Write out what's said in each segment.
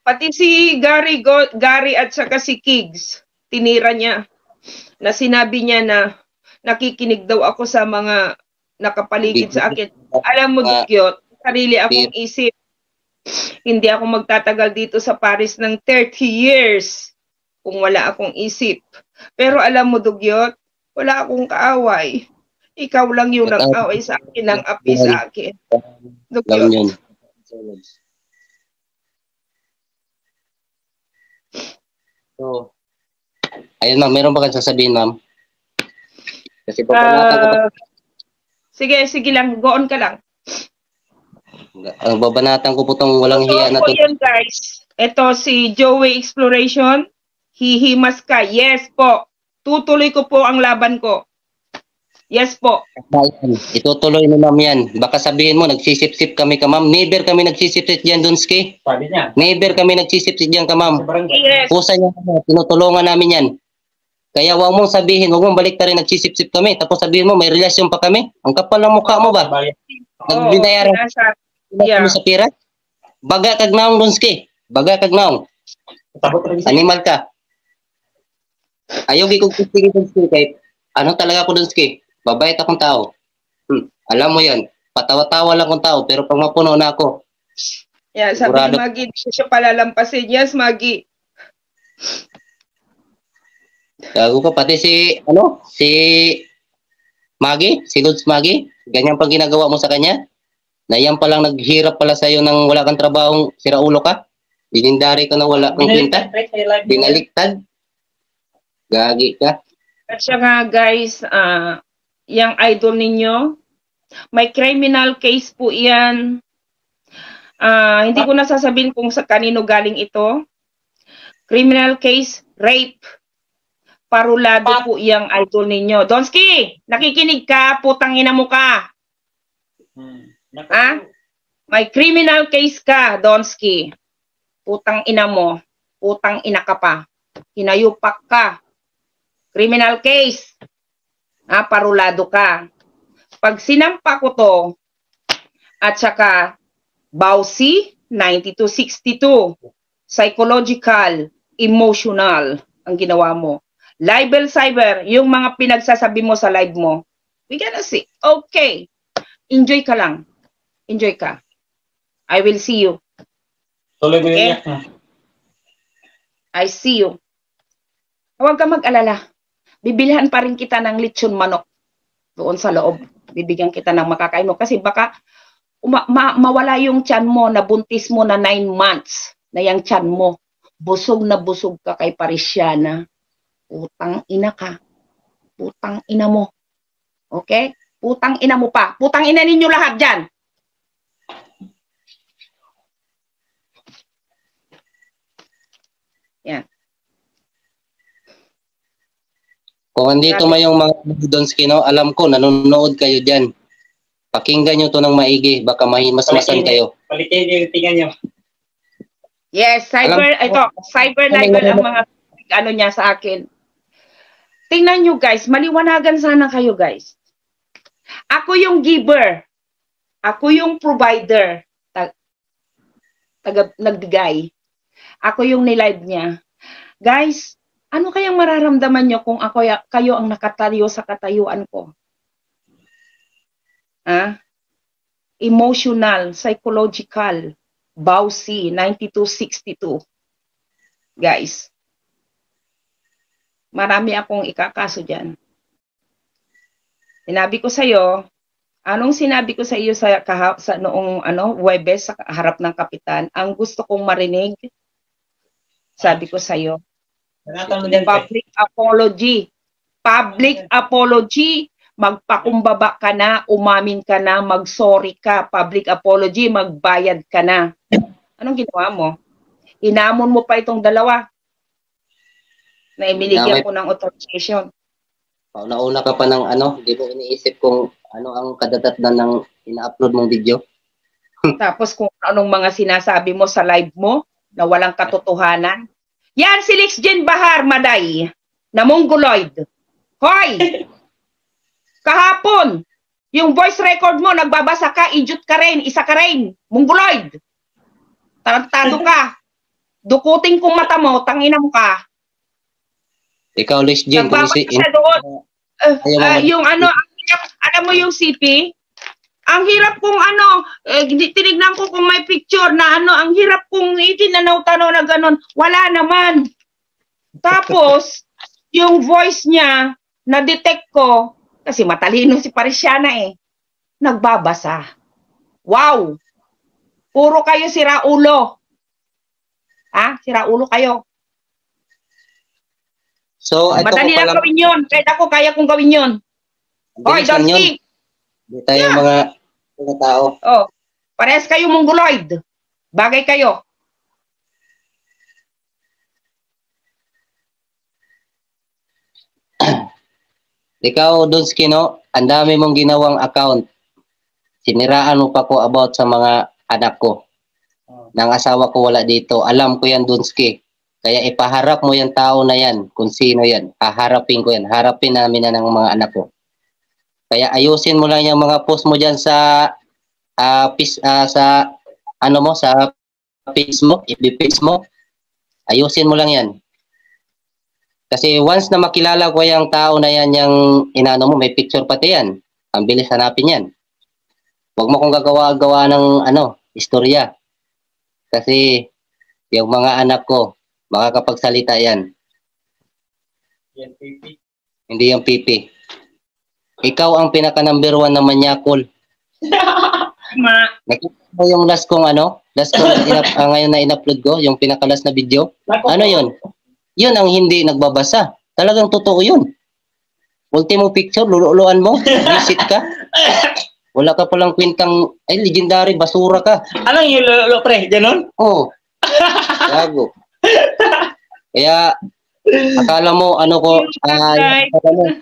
Pati si Gary at saka si Kigs, tinira niya na sinabi niya na nakikinig daw ako sa mga nakapaligid sa akin. Alam mo, Dukyot, sarili akong isip. Hindi ako magtatagal dito sa Paris ng 30 years kung wala akong isip. Pero alam mo, Dugyot, wala akong kaaway. Ikaw lang yung nag-away sa akin, ng api sa akin. Dugyot. So, ayun ma'am, meron ba kang sasabihin, ma'am? Kasi sige lang, go on ka lang. Ang babanatan ko po itong walang hiya na to. Yan, guys. Ito si Joey Exploration. Hihimas ka. Yes po. Tutuloy ko po ang laban ko. Yes po. Itutuloy mo, ma'am, yan. Baka sabihin mo, nagsisip-sip kami ka, ma'am. Never kami nagsisip-sip dyan, Donski. Sabi niya. Never kami nagsisip-sip dyan ka, ma'am. Yes. Pusa niya kami. Tinutulungan namin yan. Kaya huwag mong sabihin, huwag mong balik rin nagsisip-sip kami. Tapos sabihin mo, may relasyon pa kami. Ang kapal ng mukha mo ba? Nagbinayaran kami sa pira? Baga kag naong, Donski. Baga kag naong. Animal ka. Ayaw gikong kustigin, Donski. Kahit ano talaga ako, Donski. Babait akong tao. Alam mo yan. Patawa-tawa lang akong tao. Pero pag mapuno na ako. Yeah, sabi ni Maggie, siya palalampasin. Yes, Maggie. Gago ka. Pati si Maggie? Si Lods Maggie? Ganyan pang ginagawa mo sa kanya? Na yan palang naghirap pala sa'yo nang wala kang trabahong siraulo ka? Dinindari ka na wala kang kwenta? Binaliktad? Gagi ka. At saka guys, yung idol ninyo, may criminal case po yan. Hindi ko na sasabihin kung sa kanino galing ito. Criminal case, rape. Parulado po yung idol ninyo. Donski, nakikinig ka, putang ina mo ka. May criminal case ka, Donski. Putang ina mo. Putang ina ka pa. Hinayupak ka. Criminal case. Parulado ka. Pag sinampa ko to, at saka Bausi 9262, psychological, emotional ang ginawa mo. Libel cyber, yung mga pinagsasabi mo sa live mo. We gonna see. Okay. Enjoy ka lang. Enjoy ka. I will see you. Okay? I see you. Huwag ka mag-alala. Bibilhan pa rin kita ng lechon manok doon sa loob. Bibigyan kita ng makakain mo. Kasi baka mawala yung tiyan mo na buntis mo na 9 months na yung tiyan mo. Busog na busog ka kay Parisiana. Putang ina ka. Putang ina mo. Okay? Putang ina mo pa. Putang ina ninyo lahat dyan. Yan. Kung andito may yung mga Donski, no, alam ko, nanonood kayo dyan. Pakinggan nyo to ng maigi, baka mas-masan kayo. Palitin nyo yung tingnan nyo. Yes, cyber libel ang mga ano niya sa akin. Tingnan nyo guys, maliwanagan sana kayo guys. Ako yung giver. Ako yung provider. Nagbigay. Ako yung nilive niya. Guys, ano kayang mararamdaman nyo kung kayo ang nakatayo sa katayuan ko? Emotional, psychological, Bausi, 9262. Guys, marami akong ikakaso dyan. Sinabi ko sa'yo, anong sinabi ko sa iyo sa noong Huwebes sa harap ng kapitan? Ang gusto kong marinig, sabi ko sa'yo, public apology. Public apology. Magpakumbaba ka na, umamin ka na, mag-sorry ka. Public apology, magbayad ka na. Anong ginawa mo? Inamon mo pa itong dalawa na ibinigyan ko ng authorization. Nauna ka pa ng di mo iniisip kung ano ang kadadatnan ng ina-upload mong video. Tapos kung anong mga sinasabi mo sa live mo na walang katotohanan. Yan si Lixjen Bahar, Maday, na Mongoloid. Hoy! Kahapon, yung voice record mo, nagbabasa ka, idiot ka rin, isa ka rin, Mongoloid. Tarantado ka. Dukutin kong mata mo, tangina mo ka. Ikaw, Luis Jing, Nagbabasa doon. Yung ano, alam mo yung CP? Ang hirap kung ano, tinignan ko kung may picture na ano, ang hirap kung itinanaw-tanaw na gano'n. Wala naman. Tapos, yung voice niya, na-detect ko, kasi matalino si Parisiana eh, nagbabasa. Wow! Puro kayo sira ulo. Ha? Sira ulo kayo. So, ito madali lang gawin yun. Kahit ako, kaya kong gawin yun. Oy, Donsky! Hindi tayo mga tao. Oh, parehas kayo mongoloid. Bagay kayo. Ikaw, Donsky, no? Ang dami mong ginawang account. Siniraan mo pa ko about sa mga anak ko. Nang asawa ko wala dito. Alam ko yan, Donsky. Kaya ipaharap mo yung tao na yan, kung sino yan. Haharapin ko yan. Harapin namin na ng mga anak ko. Kaya ayusin mo lang yung mga post mo dyan sa sa ano mo, sa page mo, FB page mo. Ayusin mo lang yan. Kasi once na makilala ko yung tao na yan, yung inano mo, may picture pati yan. Ang bilis hanapin yan. Huwag mo kong gagawa-gawa ng ano, istorya. Kasi yung mga anak ko, makakapagsalita yan. Yan, pipi. Hindi yung pipi. Ikaw ang pinaka number 1 na manyakol. Nakita mo yung last kong ano? Last kong ngayon na in-upload ko, yung pinaka last na video. Ano yun? Yun ang hindi nagbabasa. Talagang totoo yun. Ultimo picture, luluan mo, visit ka. Wala ka palang kwentang, ay legendary, basura ka. Anong yung lolo, pre? Ganon? Oo. Gago. Kaya, akala mo, ano ko,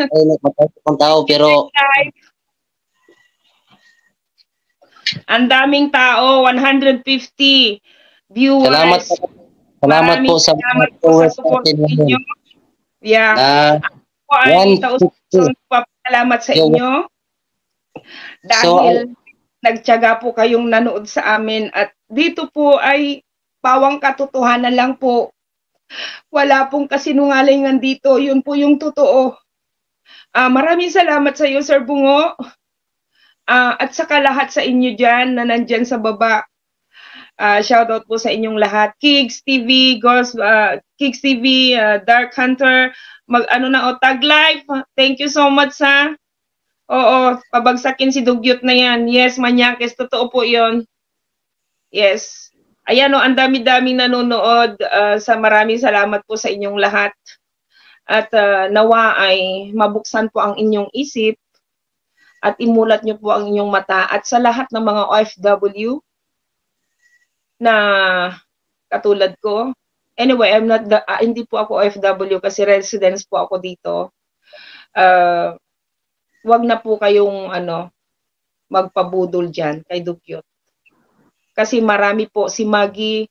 nagpapasok tao, pero... Ang daming tao, 150 viewers. Salamat po sa support ninyo. Yeah. Ako ay salamat sa inyo. Dahil nagtiyaga po kayong nanood sa amin at dito po ay pawang katotohanan lang po. Wala pong kasinungalingan dito. Yun po yung totoo. Maraming salamat sa iyo, Sir Bungo. At saka lahat sa inyo dyan na nandyan sa baba. Shoutout po sa inyong lahat. Kigs TV, Kigs TV, Dark Hunter, Tag Life. Thank you so much ha. Oo, pabagsakin si Dugyot na yan. Yes, Manyakis, totoo po yon. Yes. Ayan o, ang dami-daming nanonood. Maraming salamat po sa inyong lahat. At nawa ay mabuksan po ang inyong isip at imulat nyo po ang inyong mata. At sa lahat ng mga OFW na katulad ko, anyway, hindi po ako OFW kasi residence po ako dito. Wag na po kayong magpabudol dyan kay Dugyot. Kasi marami po, si Maggie,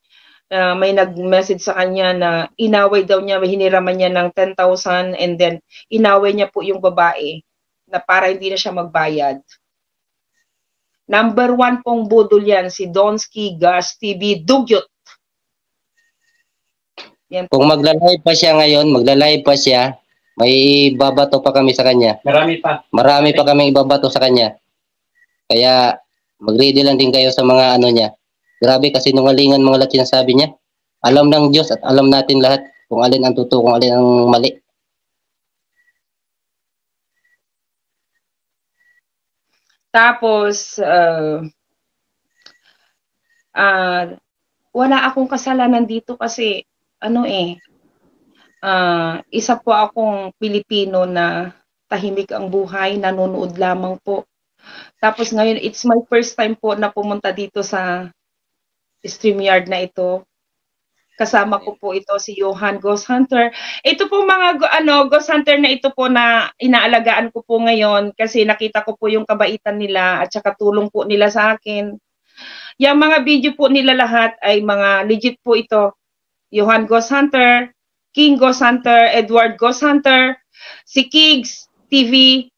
may nag-message sa kanya na inaway daw niya, hiniraman niya ng 10,000 and then inaway niya po yung babae na para hindi na siya magbayad. Number 1 pong budol yan, si Donsky Gas TV Dugyot. Yan. Kung magla-live pa siya ngayon, may ibabato pa kami sa kanya. Marami pa. Marami pa kami ibabato sa kanya. Kaya mag-ready lang din kayo sa mga ano niya. Grabe kasi nungalingan mga lahat sinasabi niya. Alam ng Diyos at alam natin lahat kung alin ang totoo, kung alin ang mali. Tapos, wala akong kasalanan dito kasi isa po akong Pilipino na tahimik ang buhay, nanonood lamang po. Tapos ngayon, it's my first time po na pumunta dito sa StreamYard na ito. Kasama ko po ito si Johan Ghost Hunter. Ito po mga Ghost Hunter na ito po na inaalagaan ko po ngayon kasi nakita ko po yung kabaitan nila at saka tulong po nila sa akin. Yung mga video po nila lahat ay mga legit po ito. Johan Ghost Hunter, King Ghost Hunter, Edward Ghost Hunter, si Kigs TV,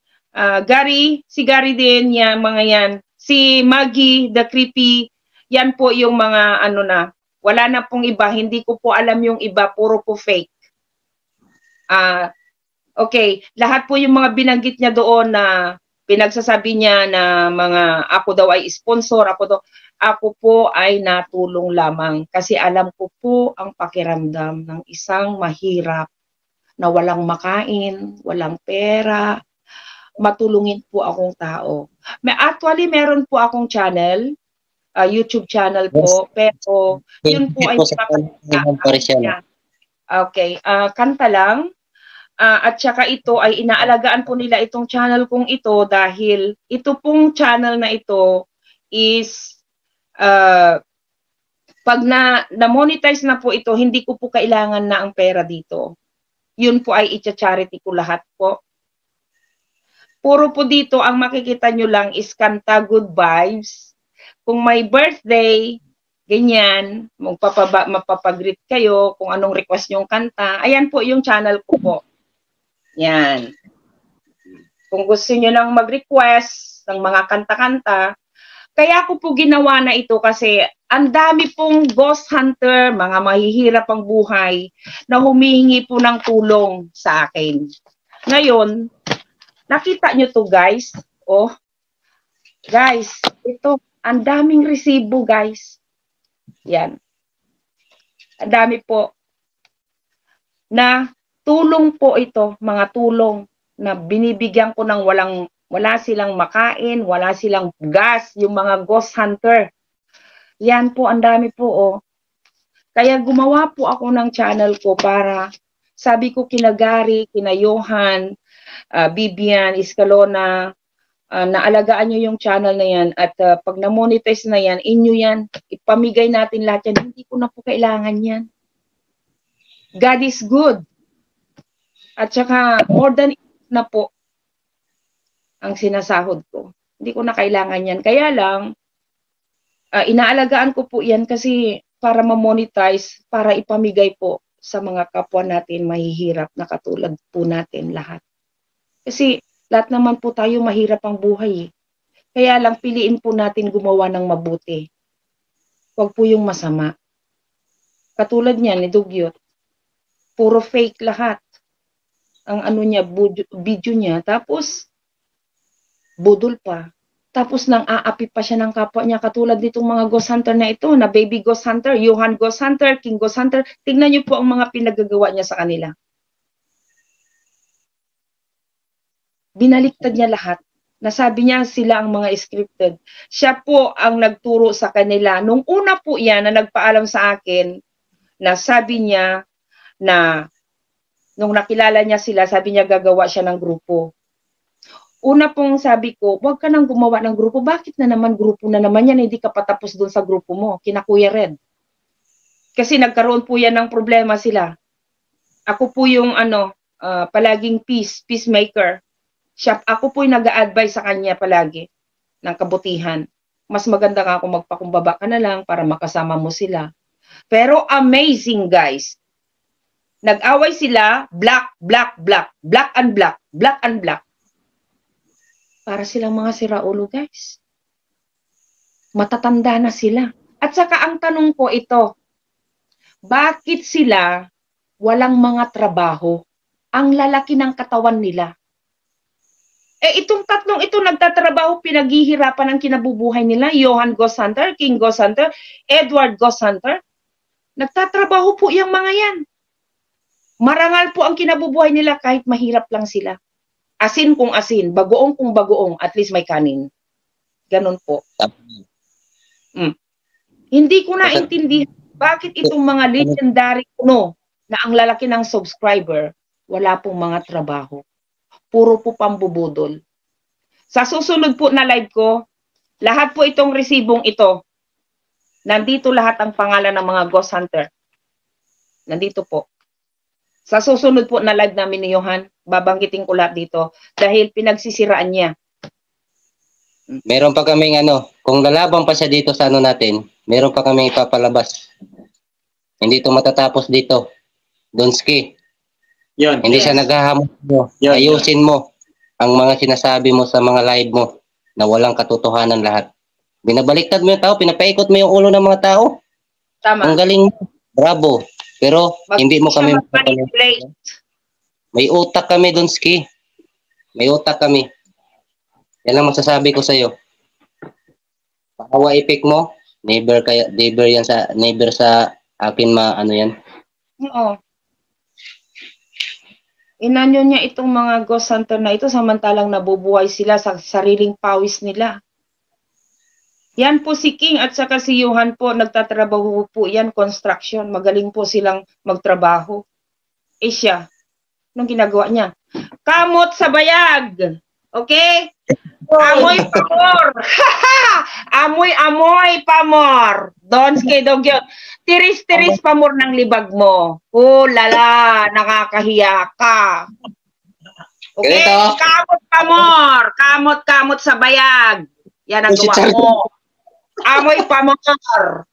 Gary, si Gary din, yan, mga yan. Si Maggie, The Creepy, yan po yung mga Wala na pong iba. Hindi ko po alam yung iba. Puro po fake. Okay. Lahat po yung mga binanggit niya doon na pinagsasabi niya na mga ako daw ay sponsor, ako po ay natulong lamang kasi alam ko po ang pakiramdam ng isang mahirap na walang makain, walang pera, matulungin po akong tao. Actually, meron po akong channel, YouTube channel po, pero yun po ay okay, kanta lang. At saka ito ay inaalagaan po nila itong channel kong ito dahil ito pong channel na ito is pag na-monetize na po ito, hindi ko po kailangan na ang pera dito. Yun po ay i-charity ko lahat po. Puro po dito ang makikita nyo lang is kanta, good vibes. Kung may birthday, ganyan, mapapagreet kayo kung anong request yung kanta. Ayan po yung channel ko po. Yan. Kung gusto nyo lang mag-request ng mga kanta-kanta, kaya ko po ginawa na ito kasi ang dami pong ghost hunter, mga mahihirap ang buhay na humihingi po ng tulong sa akin. Ngayon, nakita nyo to guys. Oh, guys, ito, ang daming resibo guys. Yan. Ang dami po na tulong po ito, mga tulong na binibigyan ko ng wala silang makain, wala silang gas, yung mga ghost hunter. Yan po, ang dami po, oh. Kaya gumawa po ako ng channel ko para, sabi ko kina Gary, kina Johan, Bibian, Escalona, naalagaan nyo yung channel na yan at pag na-monetize na yan, inyo yan, ipamigay natin lahat yan. Hindi ko na po kailangan yan. God is good. At saka, more than na po ang sinasahod ko. Hindi ko na kailangan yan. Kaya lang, inaalagaan ko po yan kasi para ma-monetize, para ipamigay po sa mga kapwa natin mahihirap na katulad po natin lahat. Kasi lahat naman po tayo mahirap ang buhay. Kaya lang piliin po natin gumawa ng mabuti. Huwag po yung masama. Katulad niya ni Dugyot. Puro fake lahat. Ang ano niya, video niya. Tapos, budol pa. Tapos nang aapi pa siya ng kapwa niya. Katulad nitong mga ghost hunter na ito, na baby ghost hunter, Johan ghost hunter, King ghost hunter. Tingnan niyo po ang mga pinagagawa niya sa kanila. Binaliktad niya lahat. Nasabi niya sila ang mga scripted. Siya po ang nagturo sa kanila. Nung una po yan na nagpaalam sa akin, na sabi niya na nung nakilala niya sila, sabi niya gagawa siya ng grupo. Una pong sabi ko, huwag ka nang gumawa ng grupo. Bakit na naman grupo na naman yan? Hindi ka patapos doon sa grupo mo, kina Kuya Red. Kasi nagkaroon po yan ng problema sila. Ako po yung palaging peacemaker. Ako po yung nag-a-advise sa kanya palagi ng kabutihan. Mas maganda ka kung magpakumbaba ka na lang para makasama mo sila. Pero amazing guys. Nag-away sila, black and black. Para silang mga siraulo, guys. Matatanda na sila. At saka ang tanong ko ito, bakit sila walang mga trabaho? Ang lalaki ng katawan nila. Itong tatlong ito nagtatrabaho, pinaghihirapan ang kinabubuhay nila. Johan Ghost Hunter, King Ghost Hunter, Edward Ghost Hunter. Nagtatrabaho po yung mga yan. Marangal po ang kinabubuhay nila kahit mahirap lang sila. Asin kung asin, bagoong kung bagoong, at least may kanin. Ganon po. Hindi ko naintindihan bakit itong mga legendary kuno na ang lalaki ng subscriber, wala pong mga trabaho. Puro po pambubudol. Sa susunod po na live ko, lahat po itong resibong ito, nandito lahat ang pangalan ng mga ghost hunter. Nandito po. Sa susunod po na live namin ni Johan, babanggitin ko lahat dito dahil pinagsisiraan niya. Meron pa kaming kung lalaban pa siya dito sa natin, meron pa kaming ipapalabas. Hindi to matatapos dito. Donski. Yun. Hindi siya naghahamon mo. Ayusin mo ang mga sinasabi mo sa mga live mo na walang katotohanan lahat. Binabaliktad mo yung tao, pinapaikot mo yung ulo ng mga tao. Tama. Ang galing mo. Bravo. Pero hindi mo kami manipulate. May utak kami, Donski. May utak kami. Yan ang masasabi ko sa'yo. Pakawa epic mo, never sa akin ano yan. Oo. Inanyo niya itong mga ghost hunter na ito samantalang nabubuhay sila sa sariling pawis nila. Yan po si King at saka si Johan po, nagtatrabaho po yan, construction. Magaling po silang magtrabaho. Eh siya, anong ginagawa niya? Kamot sa bayag! Okay? Amoy pamor! Amoy pamor! Donski Dogyot. Tiris-tiris pamor ng libag mo. Oh, lala, nakakahiya ka. Okay? Kamot pamor! Kamot sa bayag. Yan ang gawa mo. Amoy pamor.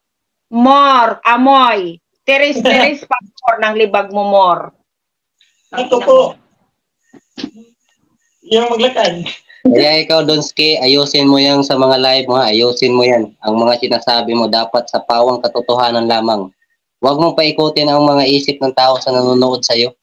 Amoy. Tiris-tiris pamor ng libag mo, mor. Ito po. Yung maglakad. Kaya ikaw, Donski, ayusin mo yan sa mga live mo, ha? Ayusin mo yan. Ang mga sinasabi mo dapat sa pawang katotohanan lamang. Huwag mong paikutin ang mga isip ng tao sa nanonood sa'yo.